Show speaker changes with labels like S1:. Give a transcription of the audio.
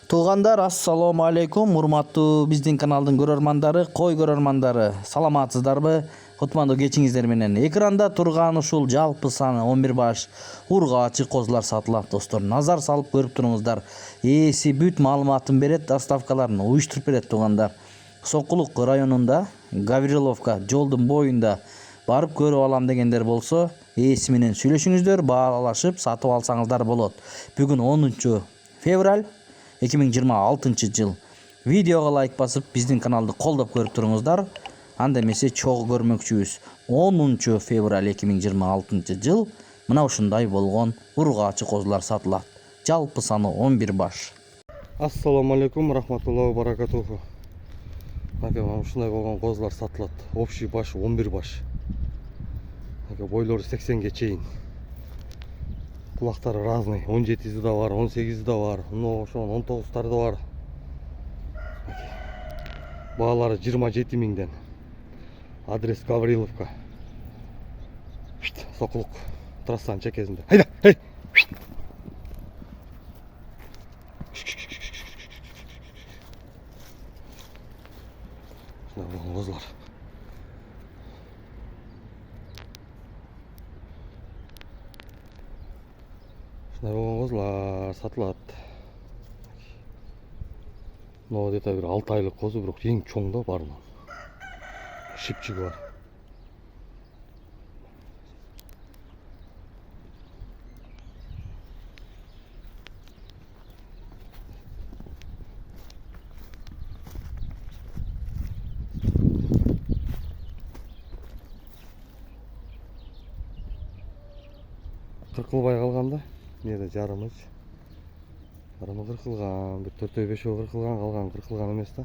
S1: Туугандар, ассалому алейкум, урматтуу биздин каналдын көрөрмандары, кой көрөрмандары, саламатсыздарбы? Кутмандуу кечиңиздер менен. Экранда турган ушул жалпы саны 11 баш ургаачы козулар сатылат, достор. Назар салып көрүп туруңуздар. Ээси бүт маалыматын берет, доставкаларын уюштуруп берет, туугандар. Сокулук районунда, Гавриловка жолдун боюнда барып көрүп алам дегендер болсо, ээси менен сүйлөшүңүздөр, баалашып сатып алсаңыздар болот. Бүгүн 10 февраль 2026 жыл. Видеого лайк басып, биздин каналды колдоп көрүп туруңуздар. Анда эмесе чогуу көрмөкчүбүз. 10 февраль 2026 жыл мына ушундай болгон ургаачы козулар сатылат. Жалпы саны 11 баш.
S2: Ассаламу алейкум, рахматуллахи баракатуху. Мына ушундай болгон козулар сатылат. Общий баш 11 баш. Бойлору 80ге чейин. Кулактары разный. 17 да бар, 18 да бар, ошон 19 да бар. Баалары 27 миңден. Адрес Гавриловка. Сокулук трассанын чекесинде. Хайда, хей. Ушундай болгон козулар. Ушундай болгон козулар сатылат. Но где-то бир 6 айлык козу, бирок эң чоң да барынан. Шипчиги бар. Кыркылбай калган да. Эмнеде жарымы кыркылган, бир 4-5 кыркылган, калган кыркылган эмес да.